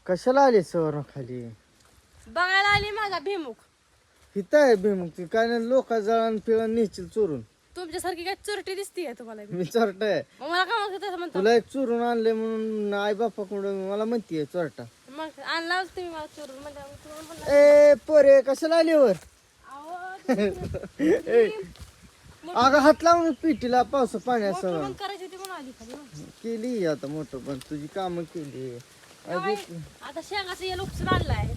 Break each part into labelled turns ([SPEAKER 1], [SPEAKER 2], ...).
[SPEAKER 1] कशाला आले सवर खाली?
[SPEAKER 2] बघायला आली माझा भिमुख.
[SPEAKER 1] इथं आहे भीमुख ती काय नाही लोका जळण पिळण नेशील चोरून.
[SPEAKER 2] तुमच्यासारखी काय चुरटी दिसतीये तुम्हाला बी.
[SPEAKER 1] मी चोरटा आहे.
[SPEAKER 2] मग मला काय म्हणतो तसं म्हणतो.
[SPEAKER 1] तुला एक चोरून आणले म्हणून आई बापाकडून मला म्हणतीये चोरटा.
[SPEAKER 2] मग आणला तुम्ही मला चोरून म्हणजे तुम्हाला म्हणलं
[SPEAKER 1] ए पोरे कशाला आली वर? अगं हात लावून पिटीला पावसा
[SPEAKER 2] मोटर
[SPEAKER 1] पाण्यासह
[SPEAKER 2] बंद करायची होती म्हणून आली खाली.
[SPEAKER 1] केली आता मोठं पण तुझी कामं केली.
[SPEAKER 2] आता शेंगाचं येल उपसून आणलाय.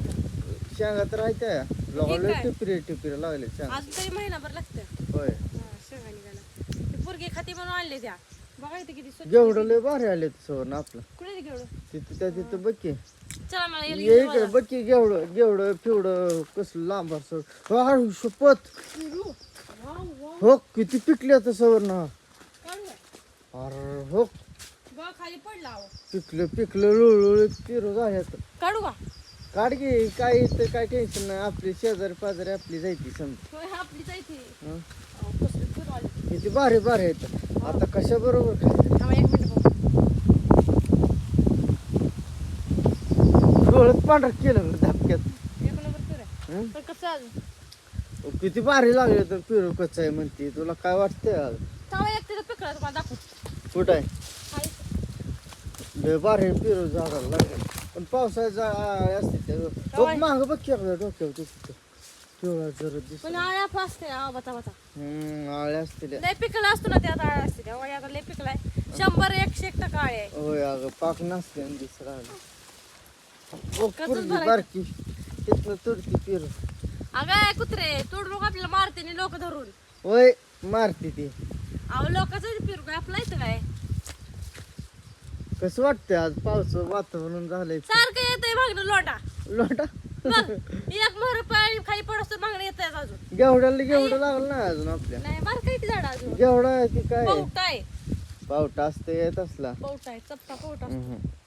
[SPEAKER 1] शेंगा तर आहे त्या लागले
[SPEAKER 2] काय?
[SPEAKER 1] टिपरे लागले शेंगा.
[SPEAKER 2] अजून तरी महिनाभर लागतं
[SPEAKER 1] होय
[SPEAKER 2] शेंगा निघायला. ते पोरगी खाती म्हणून आणले त्या. बघा इथे किती स्वच्छ.
[SPEAKER 1] गेवढं लय भारी आले सवर आपलं.
[SPEAKER 2] कुठे ते घेऊन
[SPEAKER 1] तिथं त्या तिथं बघ
[SPEAKER 2] चला मला येल
[SPEAKER 1] ये इकडे बघ की गेवढं गेवढं फिवडं कसलं लांब असं शपथ हो किती पिकले आता सवर ना. अरे हो
[SPEAKER 2] बघ खाली पडला अहो.
[SPEAKER 1] पिकलं लुळलुळ पिरू झाल्यात.
[SPEAKER 2] काढू का?
[SPEAKER 1] काढ की काय इथं काय टेन्शन नाही आपली शेजारी पाजारी आपली जायची समजा.
[SPEAKER 2] होय आपली जायची.
[SPEAKER 1] हं?
[SPEAKER 2] अहो, कसलं फिरून आली.
[SPEAKER 1] किती भारी भारी आहेत आता कशा बरोबर
[SPEAKER 2] थांबा एक मिनिट बघू.
[SPEAKER 1] डोळ्यात पांढर केलं धपक्यात.
[SPEAKER 2] एक नंबर फिर आहे.
[SPEAKER 1] हं?
[SPEAKER 2] पण कसं अजून
[SPEAKER 1] किती भारी लागले तर पिरू कच आहे म्हणते तुला काय वाटतंय आज?
[SPEAKER 2] थांबा एक तिथं पिकला तुम्हाला दाखवू.
[SPEAKER 1] कुठं आहे
[SPEAKER 2] खाली.
[SPEAKER 1] लय भारी पिरू झाडाला लागले पण पावसाळ्याचा असते ते माग बघ की आपल्या डोक्यावर तिथं पिवळा जरा दिसत.
[SPEAKER 2] पण आळ्या फास्ट आहे बता बता.
[SPEAKER 1] आळ्या असतील
[SPEAKER 2] लय पिकला असतो ना त्यात आळ्या असते त्या. आता लय पिकलाय 100-101% आळे आहे.
[SPEAKER 1] होय अगं पाक नसते आणि दिसत
[SPEAKER 2] कचच भरायचं.
[SPEAKER 1] बारकी तिथनं तुडती पिरू
[SPEAKER 2] अगं कुत्रे तोड लोक आपल्याला मारते नी लोक धरून.
[SPEAKER 1] होय मारते ती.
[SPEAKER 2] अहो लोकांचं फिरू काय आपलं इथं काय
[SPEAKER 1] कसं वाटतंय आज पावस वातावरण झालंय
[SPEAKER 2] सारखं येतंय मागणं लोटा.
[SPEAKER 1] लोटा
[SPEAKER 2] बघ एक मोहर पाय खाली पडस मागणं येतंय अजून.
[SPEAKER 1] गेवढं लागलं ना अजून आपल्या
[SPEAKER 2] नाही बार काही झाड अजून.
[SPEAKER 1] गेवढा आहे ती काय
[SPEAKER 2] पौटा आहे.
[SPEAKER 1] पावटा असते येत असला.
[SPEAKER 2] पौटा आहे चपटा पौटा असतो.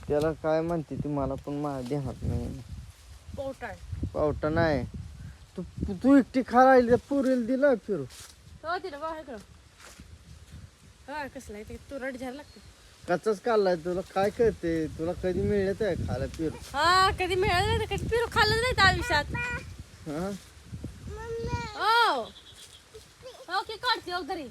[SPEAKER 1] त्याला काय म्हणते ती मला पण माझ्या ध्यानात नाही.
[SPEAKER 2] पौटा आहे.
[SPEAKER 1] पावटा नाही तू तू एकटी खायला पुरेल दिला फिरू.
[SPEAKER 2] हो तिला बघा इकडं. हा कसला आहे ते तुरट झालं लागते.
[SPEAKER 1] कचाच काढलाय तुला काय कळते तुला कधी मिळत आहे खायला फिरू.
[SPEAKER 2] हा कधी मिळालं नाही तर कधी फिरू खाल्लं नाही त्या आयुष्यात.
[SPEAKER 1] हा
[SPEAKER 2] ओ ओके काढते हो घरी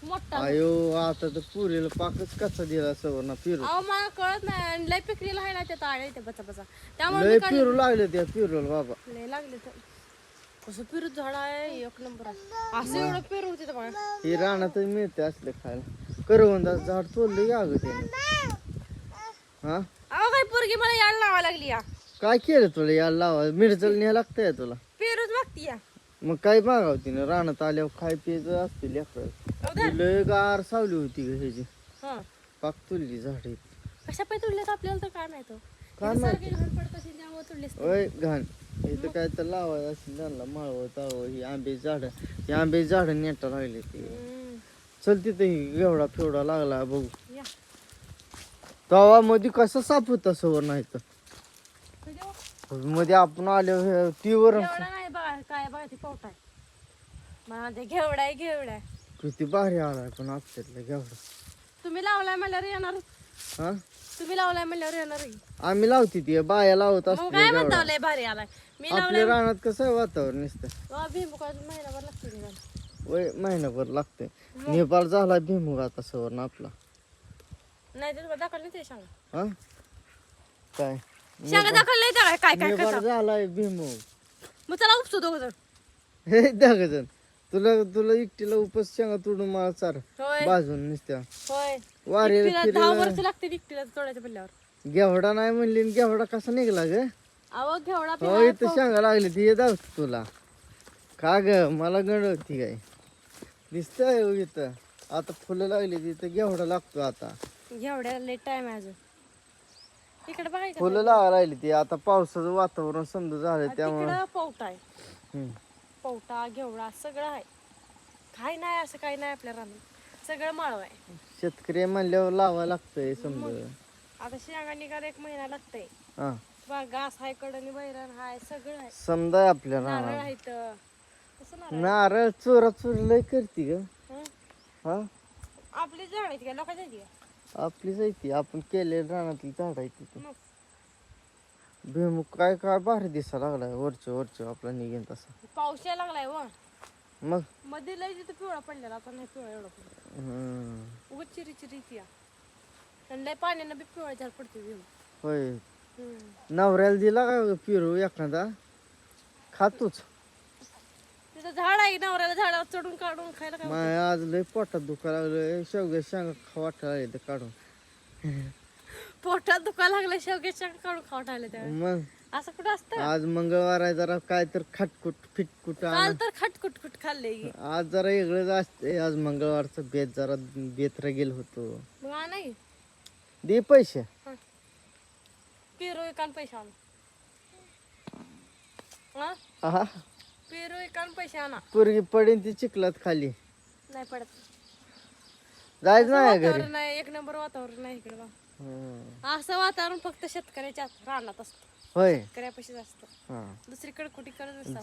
[SPEAKER 2] मोठा.
[SPEAKER 1] अयो आता तर पुरीला पाकच कसा दिला सवरना फिरू.
[SPEAKER 2] अहो मला कळत नाही आणि लय पिकलेला आहे ना त्यात आळे ते बचा बचा त्यामुळे
[SPEAKER 1] लय
[SPEAKER 2] मी काढलं.
[SPEAKER 1] फिरू लागले त्या फिरूला बाबा.
[SPEAKER 2] लय लागले तर कसं पेरू झाड आहे एक नंबर आहे. असं एवढं पेरू होते बघा.
[SPEAKER 1] हे रानातच मिळते असले खायला. करवंदाचं झाड तोडलं की अगं त्याने. हा
[SPEAKER 2] अहो काय पोरगी मला यायला लावा लागली या.
[SPEAKER 1] काय केलं तुला याला लावा मिरचल न्याय लागतंय तुला.
[SPEAKER 2] पेरूच मागती या.
[SPEAKER 1] मग काय मागावती ना रानात आल्यावर खाय प्यायचं असते लेकरं. लय गार सावली होती ग ह्याची
[SPEAKER 2] हा
[SPEAKER 1] पाक तुलली झाडे.
[SPEAKER 2] कशा पाय तुडल्यात आपल्याला तर काय माहित.
[SPEAKER 1] काय
[SPEAKER 2] सारखे घाण पडत असेल त्यामुळे तुडलेस.
[SPEAKER 1] होय घाण इथं काय तर लावायचं असेल त्यांना माळवं तावं ही आंब्याची झाडं ही आंब्याची झाडं नेटा लागली ती. चल तिथं ही एवढा फेवढा लागला बघू.
[SPEAKER 2] या
[SPEAKER 1] तवा मध्ये कसं साप होता सवर नाही तर
[SPEAKER 2] तुझ्या
[SPEAKER 1] मध्ये आपण आलो तीवर
[SPEAKER 2] घेवडा नाही बघा काय बघा ती पौटा आहे. मला ते घेवडा आहे घेवडा आहे.
[SPEAKER 1] किती भारी आलाय पण आपल्यातलं घेवडा.
[SPEAKER 2] तुम्ही लावलाय म्हणल्यावर येणार.
[SPEAKER 1] हा
[SPEAKER 2] तुम्ही लावलाय म्हणल्यावर येणार.
[SPEAKER 1] आम्ही लावती ती बाया लावत
[SPEAKER 2] मग
[SPEAKER 1] असते
[SPEAKER 2] काय म्हणता
[SPEAKER 1] घेवडा.
[SPEAKER 2] लय भारी आलाय. मी
[SPEAKER 1] आपल्या
[SPEAKER 2] लावलाय
[SPEAKER 1] रानात कसं आहे वातावरण नुसतं.
[SPEAKER 2] भीमुख अजून महिनाभर लागतो निघायला.
[SPEAKER 1] वय महिनाभर लागते. नेपाळ झाला भिमुग आता सवर्ण आपला.
[SPEAKER 2] नाही तर दाखल नाही ते सांगा.
[SPEAKER 1] हा काय
[SPEAKER 2] सांगा दाखल नाही त्या काय काय
[SPEAKER 1] नेपाळ
[SPEAKER 2] करता.
[SPEAKER 1] झालाय भिमुग.
[SPEAKER 2] मग चला उपसू दोघ जण.
[SPEAKER 1] हे दागजन तुला तुला एकटीला उपस शेंगा तोडून मला चार
[SPEAKER 2] होय
[SPEAKER 1] बाजून नुसत्या
[SPEAKER 2] होय.
[SPEAKER 1] वारे
[SPEAKER 2] एकटीला 10 वर्ष लागते एकटीला तोडायच्या पडल्यावर.
[SPEAKER 1] घेवडा नाही म्हणली आणि घेवडा कसा निघला ग.
[SPEAKER 2] अहो घेवडा
[SPEAKER 1] हो इथं शेंगा लागली ती दाव तुला का ग मला गंड होती काय दिसतंय हो इथं. आता फुलं लागली तिथं घेवडा लागतो आता.
[SPEAKER 2] घेवड्याला लेट टाइम आहे अजून. इकडे बघा इकडे.
[SPEAKER 1] फुलं लावा राहिली ती आता पावसाचं वातावरण समजा झालं त्यामुळे.
[SPEAKER 2] तिकडं पौटा आहे. पौटा घेवडा सगळं आहे. काय नाही असं काही नाही आपल्या रानात. सगळं माळव आहे.
[SPEAKER 1] शेतकरी म्हणल्यावर लावा लागतंय समजा.
[SPEAKER 2] आता शेंगा निघायला 1 महिना लागतंय.
[SPEAKER 1] हा
[SPEAKER 2] बघा घास आहे कडणी बैरण आहे सगळं आहे.
[SPEAKER 1] समजा आपल्या
[SPEAKER 2] नारळ
[SPEAKER 1] रानात
[SPEAKER 2] आहे इथं. कसं नारळ
[SPEAKER 1] नारळ चोरा चोरी लय करते ग.
[SPEAKER 2] हं?
[SPEAKER 1] हा
[SPEAKER 2] आपली झाड आहेत का लोकांची आहेत का?
[SPEAKER 1] आपली जायती आपण केलेलं रानातली झाड आहे तिथे.
[SPEAKER 2] मग
[SPEAKER 1] भुईमुग काय काय भारी दिसा लागलाय वरच्या आपला निघेन तसा.
[SPEAKER 2] पाऊस यायला लागलाय व
[SPEAKER 1] मग
[SPEAKER 2] मध्ये लय तिथं पिवळा पडलेला, आता नाही पिवळा एवढा पडला. उगाच चिरी चिरी ती आणि लय पाण्यानं बी पिवळा झाड पडते भुईमुग.
[SPEAKER 1] होय. नवऱ्याला दिला का पिरू एखादा खातोच.
[SPEAKER 2] तिथं झाड आहे, नवऱ्याला झाडावर चढून काढून खायला काय
[SPEAKER 1] माय आज लय पोटात दुखायला लागलं, शेवग्या शेंगा खा वाटायला लागले काढून.
[SPEAKER 2] पोटात दुखा लागलं, शेवग्याच्या काढून खावट आले त्या.
[SPEAKER 1] मग
[SPEAKER 2] असं कुठं असतं?
[SPEAKER 1] आज मंगळवार आहे, जरा काय तर खटकुट फिटकुट
[SPEAKER 2] काल तर खटकुट खाल्ले.
[SPEAKER 1] आज जरा वेगळंच असते. आज मंगळवारचं बेत जरा बेत रगेल होतो.
[SPEAKER 2] मग नाही
[SPEAKER 1] दे पैसे.
[SPEAKER 2] पेरू एकान पैसे आणा. हा
[SPEAKER 1] आहा
[SPEAKER 2] पेरू एकान पैसे आणा.
[SPEAKER 1] पोरगी पडेन ती चिखलात खाली.
[SPEAKER 2] नाही पडत.
[SPEAKER 1] जायचं नाही घरी.
[SPEAKER 2] वातावरण नाही, एक नंबर वातावरण नाही इकडे. असं वातावरण फक्त शेतकऱ्याच्या रानात असतं,
[SPEAKER 1] होय.
[SPEAKER 2] शेतकऱ्यापाशीच असतं. दुसरीकडे कुठे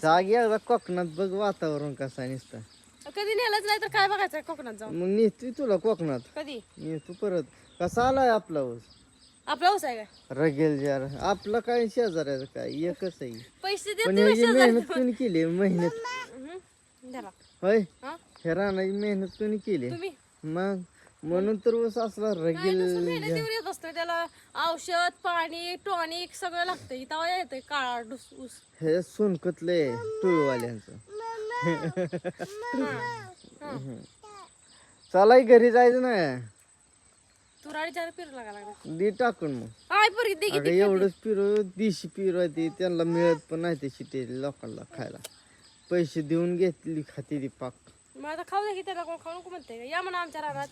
[SPEAKER 1] जागी एकदा कोकणात बघ वातावरण कसं आहे नुसतं.
[SPEAKER 2] कधी नेलंच नाही तर काय बघायचं कोकणात जाऊन.
[SPEAKER 1] मग नेतोय तुला कोकणात.
[SPEAKER 2] कधी
[SPEAKER 1] नेतो परत. कसा आलाय आपला ऊस?
[SPEAKER 2] आपला ऊस आहे काय?
[SPEAKER 1] रगेल जार आपला काय शेजाऱ्याचं काय एकच आहे.
[SPEAKER 2] पैसे
[SPEAKER 1] पण
[SPEAKER 2] देते
[SPEAKER 1] याची मेहनत कोणी केली? मेहनत
[SPEAKER 2] धरा.
[SPEAKER 1] होय.
[SPEAKER 2] हा?
[SPEAKER 1] हे रानाची मेहनत कोणी केली?
[SPEAKER 2] तुम्ही
[SPEAKER 1] मग म्हणून तर ऊस असला रगेल.
[SPEAKER 2] मेहनतीवर येत असतो, त्याला औषध पाणी टॉनिक सगळं लागतं. इथं येतंय काळा ऊस.
[SPEAKER 1] हे सोनकतले टुळवाल्यांचं. चला घरी जायचं ना.
[SPEAKER 2] तुराडी चार पेरू लागा लागला.
[SPEAKER 1] दे टाकून मग.
[SPEAKER 2] काय पोरगी दे
[SPEAKER 1] अगं एवढंच पिरू देशी पिरू आहे ते, त्यांना मिळत पण नाही ते शिटे लोकांना खायला. पैसे देऊन घेतली खाती ती पाक.
[SPEAKER 2] मग आता खाऊ दे की, त्याला कोण खाऊ नको म्हणते का? या म्हणा आमच्या रानात,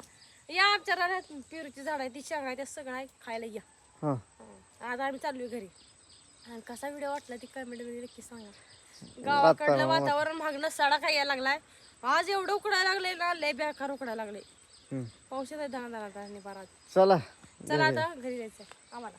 [SPEAKER 2] या आमच्या रानात पेरूची झाड आहे, ती शेंगा आहे, त्या सगळं आहे, खायला या.
[SPEAKER 1] हा
[SPEAKER 2] आज आम्ही चाललोय घरी. आणि कसा व्हिडिओ वाटला ती कमेंट मध्ये नक्की सांगा. गावाकडलं वातावरण मागणं सडा काय यायला लागलाय. आज एवढं उकडायला लागले ना, लय बेकार उकडायला लागले. पाऊस येत आहे, दहा बारा.
[SPEAKER 1] चला
[SPEAKER 2] चला आता घरी जायचंय आम्हाला.